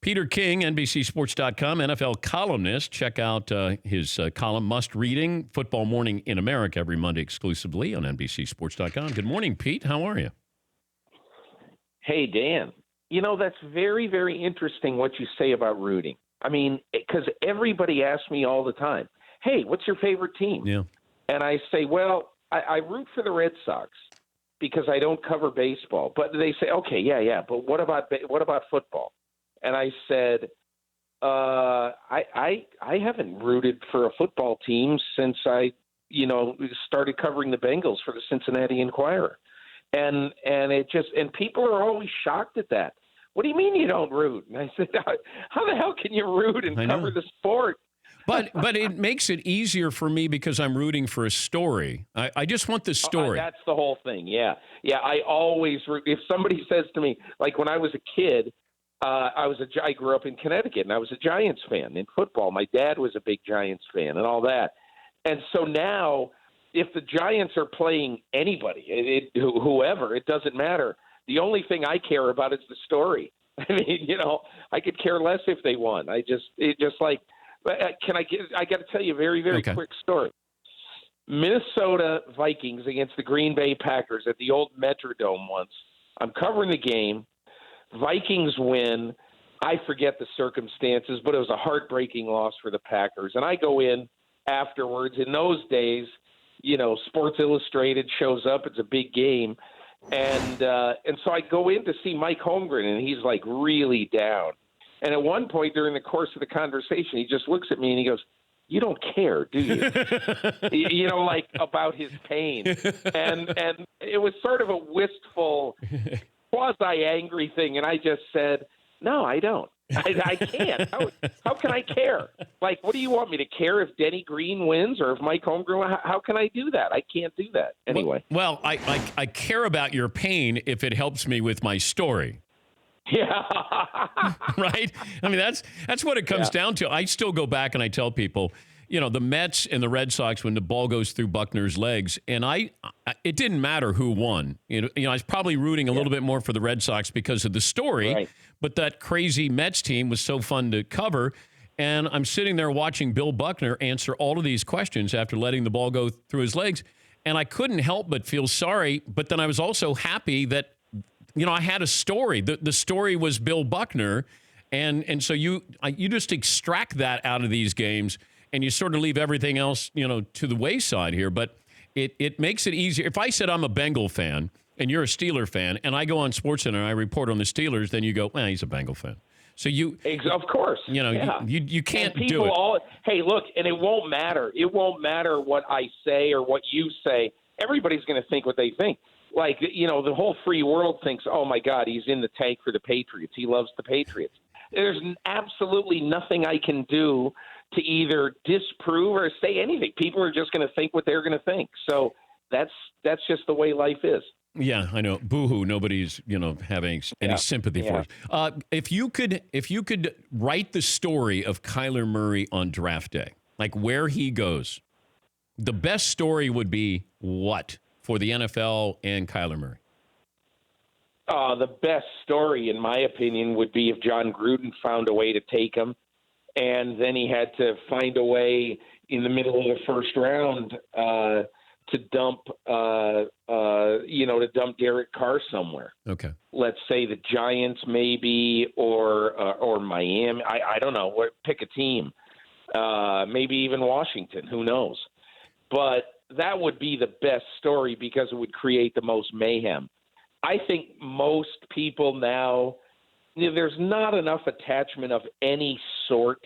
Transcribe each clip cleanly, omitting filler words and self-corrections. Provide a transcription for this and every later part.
Peter King, NBCSports.com, NFL columnist. Check out his column, Must Reading, Football Morning in America, every Monday exclusively on NBCSports.com. Good morning, Pete. How are you? Hey, Dan. You know, that's very, very interesting what you say about rooting. I mean, because everybody asks me all the time, hey, what's your favorite team? Yeah. And I say, well, I root for the Red Sox because I don't cover baseball. But they say, okay, yeah, but what about football? And I said, I haven't rooted for a football team since I, started covering the Bengals for the Cincinnati Enquirer. And people are always shocked at that. What do you mean you don't root? And I said, how the hell can you root and cover the sport? But it makes it easier for me because I'm rooting for a story. I just want the story. That's the whole thing. Yeah. I always root. If somebody says to me, like when I was a kid, I grew up in Connecticut, and I was a Giants fan in football. My dad was a big Giants fan and all that. And so now, if the Giants are playing anybody, whoever, it doesn't matter. The only thing I care about is the story. I mean, I could care less if they won. I got to tell you a very, very quick story. Minnesota Vikings against the Green Bay Packers at the old Metrodome once. I'm covering the game. Vikings win. I forget the circumstances, but it was a heartbreaking loss for the Packers. And I go in afterwards. In those days, Sports Illustrated shows up. It's a big game. And so I go in to see Mike Holmgren, and he's like really down. And at one point during the course of the conversation, he just looks at me and he goes, "You don't care, do you?" Like about his pain. And it was sort of a wistful, quasi-angry thing. And I just said, no, I don't. I can't. How can I care? Like, what do you want me to care if Denny Green wins or if Mike Holmgren? How can I do that? I can't do that. Anyway. Well, I care about your pain if it helps me with my story. Yeah. Right? I mean, that's what it comes down to. I still go back and I tell people, the Mets and the Red Sox, when the ball goes through Buckner's legs, and it didn't matter who won. I was probably rooting a little bit more for the Red Sox because of the story, right. But that crazy Mets team was so fun to cover. And I'm sitting there watching Bill Buckner answer all of these questions after letting the ball go through his legs. And I couldn't help but feel sorry. But then I was also happy that, I had a story. The story was Bill Buckner. And so you just extract that out of these games and you sort of leave everything else, to the wayside here. But it makes it easier. If I said I'm a Bengal fan and you're a Steeler fan and I go on SportsCenter and I report on the Steelers, then you go, well, he's a Bengal fan. So of course, you can't do it. Hey, look, and it won't matter. It won't matter what I say or what you say. Everybody's going to think what they think. Like, the whole free world thinks, oh, my God, he's in the tank for the Patriots. He loves the Patriots. There's absolutely nothing I can do to either disprove or say anything. People are just going to think what they're going to think. So that's just the way life is. Yeah, I know. Boo-hoo. Nobody's, having any sympathy for it. If you could write the story of Kyler Murray on draft day, like where he goes, the best story would be what for the NFL and Kyler Murray? The best story, in my opinion, would be if John Gruden found a way to take him, and then he had to find a way in the middle of the first round to dump Derek Carr somewhere. Okay. Let's say the Giants maybe or Miami. I don't know. Pick a team. Maybe even Washington. Who knows? But that would be the best story because it would create the most mayhem. I think most people now, there's not enough attachment of any sort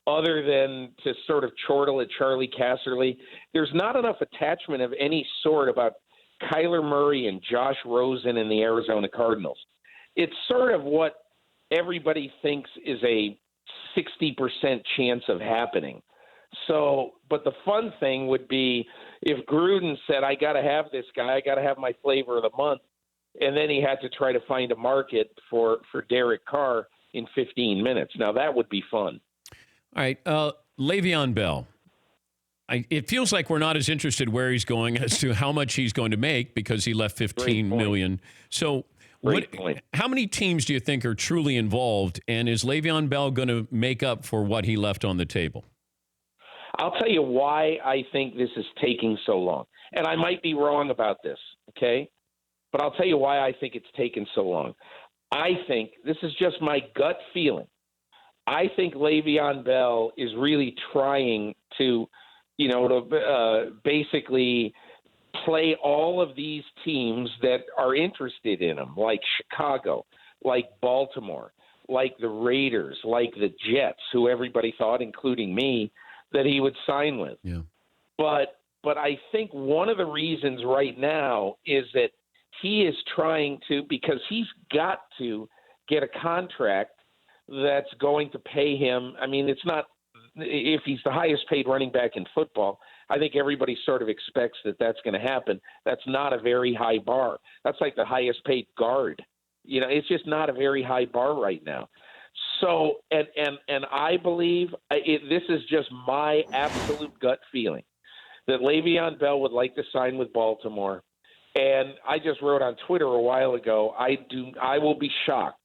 other than to sort of chortle at Charlie Casserly. There's not enough attachment of any sort about Kyler Murray and Josh Rosen and the Arizona Cardinals. It's sort of what everybody thinks is a 60% chance of happening. So, but the fun thing would be if Gruden said, I got to have this guy, I got to have my flavor of the month. And then he had to try to find a market for Derek Carr in 15 minutes. Now, that would be fun. All right. Le'Veon Bell. It feels like we're not as interested where he's going as to how much he's going to make because he left $15 million. So Great point. How many teams do you think are truly involved, and is Le'Veon Bell going to make up for what he left on the table? I'll tell you why I think this is taking so long. And I might be wrong about this, okay? But I'll tell you why I think it's taken so long. I think this is just my gut feeling. I think Le'Veon Bell is really trying to, basically play all of these teams that are interested in him, like Chicago, like Baltimore, like the Raiders, like the Jets, who everybody thought, including me, that he would sign with. Yeah. But I think one of the reasons right now is that he is trying to, because he's got to get a contract that's going to pay him. I mean, it's not, if he's the highest paid running back in football, I think everybody sort of expects that that's going to happen. That's not a very high bar. That's like the highest paid guard. It's just not a very high bar right now. So, and I believe this is just my absolute gut feeling that Le'Veon Bell would like to sign with Baltimore. And I just wrote on Twitter a while ago, I will be shocked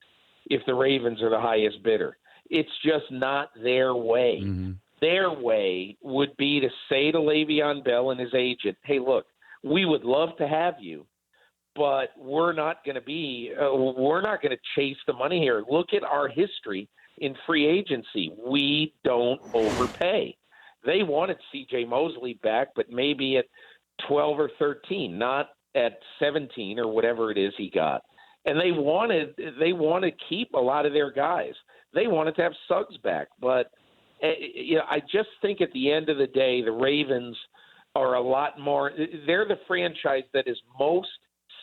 if the Ravens are the highest bidder. It's just not their way. Mm-hmm. Their way would be to say to Le'Veon Bell and his agent, hey, look, we would love to have you, but we're not going to chase the money here. Look at our history in free agency. We don't overpay. They wanted C.J. Mosley back, but maybe at 12 or 13, not at 17 or whatever it is he got. And they want to keep a lot of their guys. They wanted to have Suggs back, but I just think at the end of the day, the Ravens are a lot more. They're the franchise that is most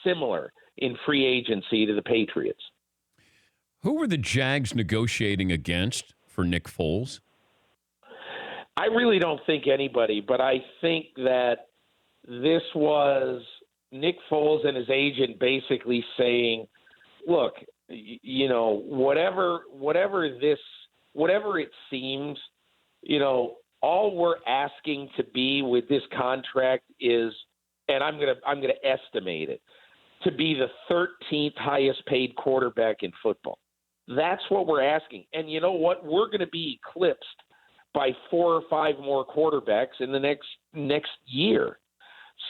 similar in free agency to the Patriots. Who were the Jags negotiating against for Nick Foles? I really don't think anybody, but I think that this was Nick Foles and his agent basically saying, look, whatever it seems, all we're asking to be with this contract is, and I'm gonna estimate it, to be the 13th highest paid quarterback in football. That's what we're asking. And you know what? We're going to be eclipsed by 4 or 5 more quarterbacks in the next year.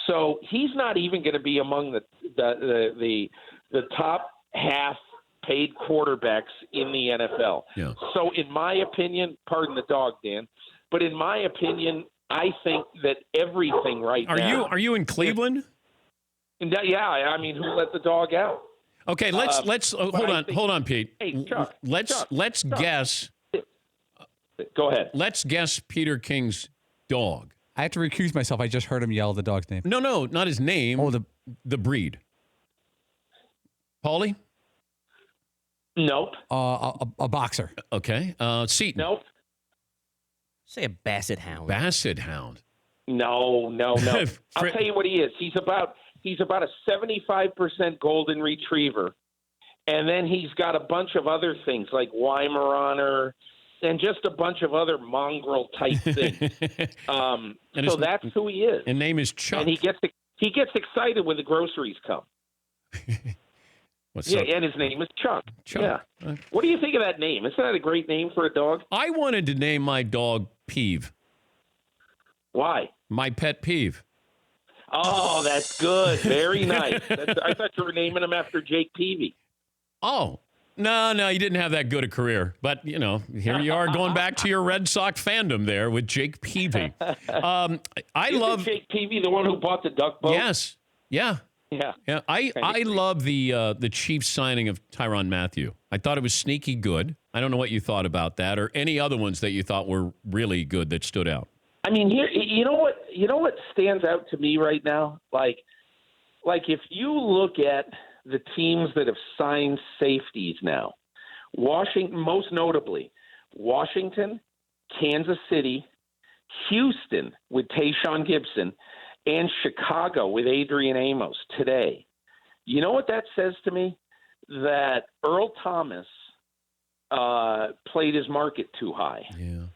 So he's not even going to be among the top half paid quarterbacks in the NFL. Yeah. So in my opinion, pardon the dog, Dan, but in my opinion, I think that everything right now. Are you in Cleveland? Yeah, I mean, who let the dog out? Okay, let's hold on, Pete. Hey, Chuck. Let's guess. Go ahead. Let's guess Peter King's dog. I have to recuse myself. I just heard him yell the dog's name. No, not his name. Oh, the breed. Paulie? Nope. A boxer. Okay. Seton? Nope. Say a basset hound. Basset hound. No. I'll tell you what he is. He's about a 75% golden retriever, and then he's got a bunch of other things like Weimaraner and just a bunch of other mongrel type things. So that's who he is. And name is Chuck. And he gets excited when the groceries come. And his name is Chuck. Chuck. Yeah. What do you think of that name? Isn't that a great name for a dog? I wanted to name my dog Peeve. Why? My pet peeve. Oh, that's good. Very nice. I thought you were naming him after Jake Peavy. Oh, no, you didn't have that good a career. But, here you are going back to your Red Sox fandom there with Jake Peavy. Isn't Jake Peavy the one who bought the duck boat? Yes. Yeah. Yeah. I love the Chiefs signing of Tyrann Mathieu. I thought it was sneaky good. I don't know what you thought about that or any other ones that you thought were really good that stood out. I mean, here, you know what stands out to me right now? Like if you look at the teams that have signed safeties now, most notably, Washington, Kansas City, Houston with Tayshaun Gibson, and Chicago with Adrian Amos today. You know what that says to me? That Earl Thomas played his market too high. Yeah.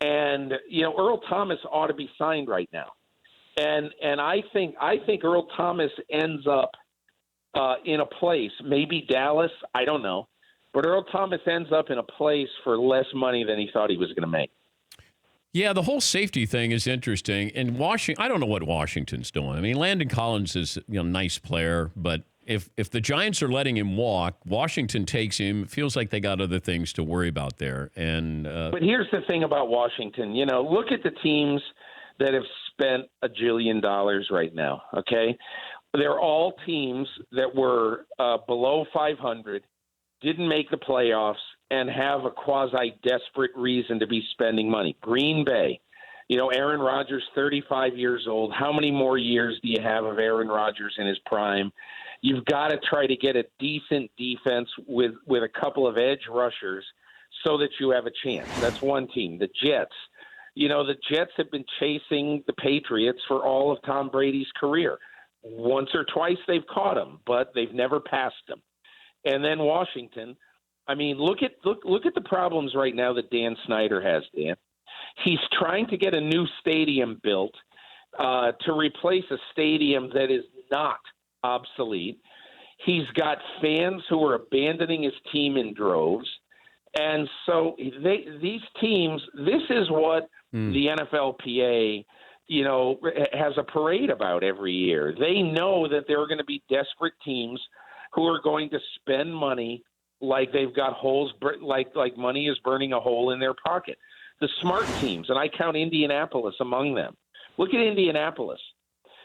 And, Earl Thomas ought to be signed right now. And I think Earl Thomas ends up in a place, maybe Dallas, I don't know, but Earl Thomas ends up in a place for less money than he thought he was going to make. Yeah, the whole safety thing is interesting. And Washington, I don't know what Washington's doing. I mean, Landon Collins is a nice player, but if the Giants are letting him walk, Washington takes him. Feels like they got other things to worry about there. And but here's the thing about Washington. Look at the teams that have spent $1 jillion right now. Okay, they're all teams that were below 500, didn't make the playoffs, and have a quasi-desperate reason to be spending money. Green Bay, Aaron Rodgers, 35 years old. How many more years do you have of Aaron Rodgers in his prime? You've got to try to get a decent defense with a couple of edge rushers so that you have a chance. That's one team. The Jets. The Jets have been chasing the Patriots for all of Tom Brady's career. Once or twice they've caught him, but they've never passed him. And then Washington. I mean, look at the problems right now that Dan Snyder has, Dan. He's trying to get a new stadium built to replace a stadium that is not obsolete. He's got fans who are abandoning his team in droves. And so these teams, this is what the NFLPA, has a parade about every year. They know that there are going to be desperate teams who are going to spend money like they've got holes, like money is burning a hole in their pocket. The smart teams, and I count Indianapolis among them. Look at Indianapolis.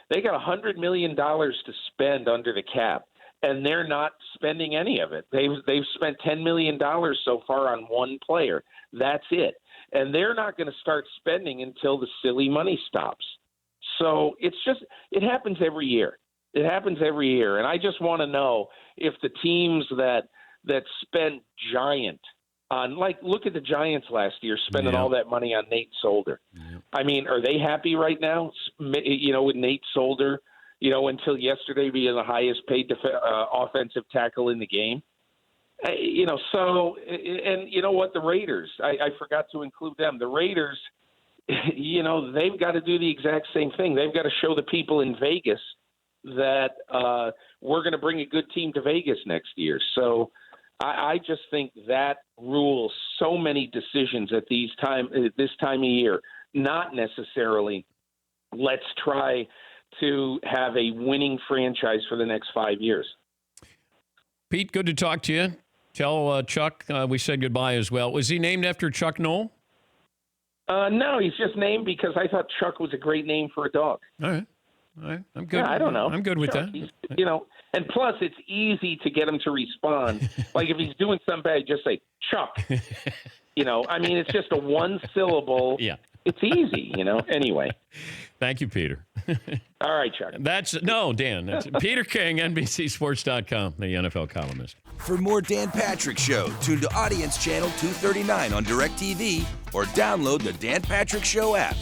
They got $100 million to spend under the cap, and they're not spending any of it. They've spent $10 million so far on one player. That's it. And they're not going to start spending until the silly money stops. So it happens every year. It happens every year. And I just want to know if the teams that spend giant on, look at the Giants last year spending all that money on Nate Solder. Yeah. I mean, are they happy right now, with Nate Solder, until yesterday being the highest paid offensive tackle in the game? So, and you know what, the Raiders, I forgot to include them. The Raiders, they've got to do the exact same thing. They've got to show the people in Vegas that we're going to bring a good team to Vegas next year. So I just think that rules so many decisions at this time of year, not necessarily let's try to have a winning franchise for the next 5 years. Pete, good to talk to you. Tell Chuck we said goodbye as well. Was he named after Chuck Noll? No, he's just named because I thought Chuck was a great name for a dog. All right. I'm good. Yeah, I don't know. I'm good with Chuck, that. And plus it's easy to get him to respond. Like if he's doing something bad, just say, Chuck. I mean, it's just a one syllable. Yeah. It's easy, Anyway. Thank you, Peter. All right, Chuck. Dan. That's Peter King, NBCSports.com, the NFL columnist. For more Dan Patrick Show, tune to Audience Channel 239 on DirecTV or download the Dan Patrick Show app.